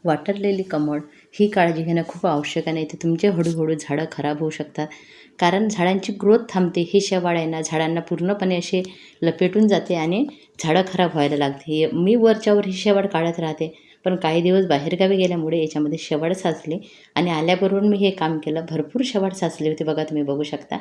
वाटरलेली कमळ ही काळजी घेणं खूप आवश्यक आहे. नाही तर तुमचे हळूहळू झाडं खराब होऊ शकतात. कारण झाडांची ग्रोथ थांबते. ही शेवाळ आहे ना झाडांना पूर्णपणे असे लपेटून जाते आणि झाडं खराब व्हायला लागते. मी वरच्यावर ही शेवाळ काढत राहते. पण काही दिवस बाहेरगावी गेल्यामुळे याच्यामध्ये शेवाळ साचली आणि आल्याबरोबर मी हे काम केलं. भरपूर शेवाळ साचली होती बघा, तुम्ही बघू शकता.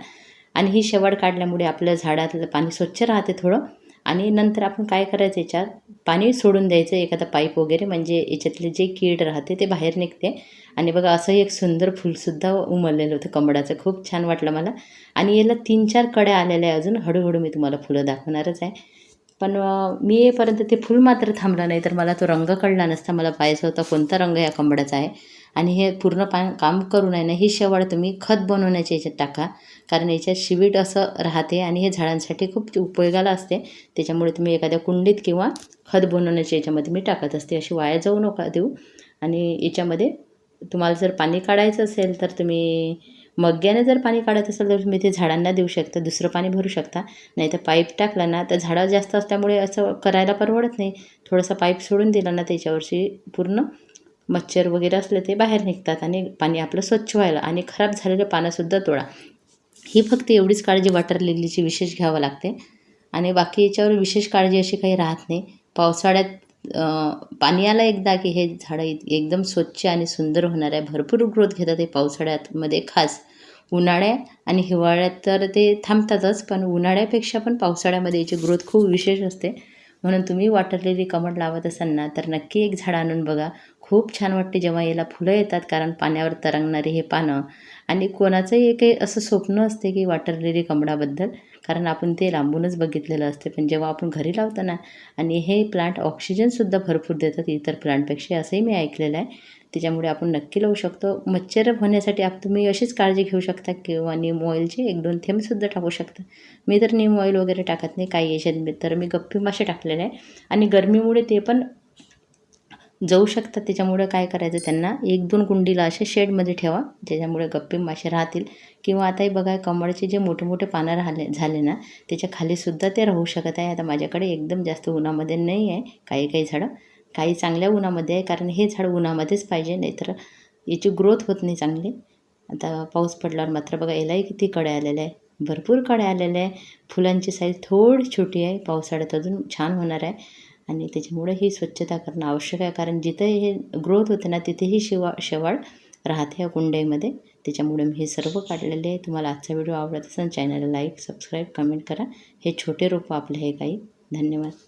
आणि ही शेवाळ काढल्यामुळे आपल्या झाडातलं पाणी स्वच्छ राहते थोडं. आणि नंतर आपण काय करायचं, याच्यात पाणी सोडून द्यायचं एखादा पाईप वगैरे, म्हणजे याच्यातले जे कीड राहते ते बाहेर निघते. आणि बघा असं एक सुंदर फुलसुद्धा उमललेलं होतं कमळाचं, खूप छान वाटलं मला. आणि याला 3-4 कड्या आलेल्या आहे अजून. हळूहळू मी तुम्हाला फुलं दाखवणारच आहे. पण मी येईपर्यंत ते फुल मात्र थांबलं नाही, तर मला तो रंग कळला नसता. मला पाहायचं होता कोणता रंग या कमळाचा आहे. आणि हे पूर्ण काम करून आहे ना, ही शेवाळ तुम्ही खत बनवण्याच्या याच्यात टाका. कारण याच्यात शिवीट असं राहते आणि हे झाडांसाठी खूप उपयोगाला असते. त्याच्यामुळे तुम्ही एखाद्या कुंडीत किंवा खत बनवण्याच्या याच्यामध्ये मी टाकत असते. अशी वाया जाऊ नका देऊ. आणि याच्यामध्ये तुम्हाला जर पाणी काढायचं असेल तर तुम्ही मग्ग्याने जर पाणी काढत असाल तर तुम्ही ते झाडांना देऊ शकता, दुसरं पाणी भरू शकता. नाहीतर पाईप टाकला ना तर झाडं जास्त असल्यामुळे असं करायला परवडत नाही. थोडासा पाईप सोडून दिला ना त्याच्यावरची पूर्ण मच्छर वगैरे असले ते बाहेर निघतात आणि पाणी आपलं स्वच्छ व्हायला. आणि खराब झालेलं पानंसुद्धा तोडा. ही फक्त एवढीच काळजी वॉटर लिलीची विशेष घ्यावं लागते. आणि बाकी याच्यावर विशेष काळजी अशी काही राहत नाही. पावसाळ्यात पाणी आलं एकदा की हे झाडं एकदम स्वच्छ आणि सुंदर होणार आहे. भरपूर ग्रोथ घेतात हे पावसाळ्यामध्ये खास. उन्हाळ्यात आणि हिवाळ्यात तर ते थांबतातच, पण उन्हाळ्यापेक्षा पण पावसाळ्यामध्ये याची ग्रोथ खूप विशेष असते. म्हणून तुम्ही वॉटर लिली कमळ लावत असाल ना तर नक्की एक झाड आणून बघा. खूप छान वाटते जेव्हा याला फुलं येतात, कारण पाण्यावर तरंगणारी हे पानं. आणि कोणाचंही एक असं स्वप्न असते की वॉटर लिली कमळाबद्दल, कारण आपण ते लांबूनच बघितलेलं असते. पण जेव्हा आपण घरी लावतो ना, आणि हे प्लांट ऑक्सिजनसुद्धा भरपूर देतात इतर प्लांटपेक्षा, असंही मी ऐकलेलं आहे. त्याच्यामुळे आपण नक्की लावू शकतो. मच्छर होण्यासाठी तुम्ही अशीच काळजी घेऊ शकता किंवा नीम ऑइलचे 1-2 थेंबसुद्धा टाकू शकता. मी तर नीम ऑइल वगैरे टाकत नाही काही याच्यात, तर मी गप्पी मासे टाकलेले आहे. आणि गरमीमुळे ते पण जाऊ शकतात. त्याच्यामुळे काय करायचं, त्यांना 1-2 कुंडीला असे शेडमध्ये ठेवा, ज्याच्यामुळे गप्पी मासे राहतील. किंवा आताही बघा कमळचे जे मोठे मोठे पानं झाले ना, त्याच्या खालीसुद्धा ते राहू शकत आहे. आता माझ्याकडे एकदम जास्त उन्हामध्ये नाही आहे, काही काही झाडं काही चांगल्या उन्हामध्ये आहे, कारण हे झाड उन्हामध्येच पाहिजे, नाहीतर याची ग्रोथ होत नाही चांगली. आता पाऊस पडल्यावर मात्र बघा यालाही किती कळ्या आलेल्या आहे, भरपूर कळ्या आलेल्या आहे. फुलांची साईज थोडी छोटी आहे, पावसाळ्यात अजून छान होणार आहे. आणि त्याच्यामुळे ही स्वच्छता करणं आवश्यक आहे, कारण जिथे हे ग्रोथ होते ना तिथेही शेवाळ राहते या कुंड्यामध्ये. त्याच्यामुळे मी हे सर्व काढलेले आहे. तुम्हाला आजचा व्हिडिओ आवडत असेल चॅनलला लाईक, सबस्क्राईब, कमेंट करा. हे छोटे रोपं आपले हे काही. धन्यवाद.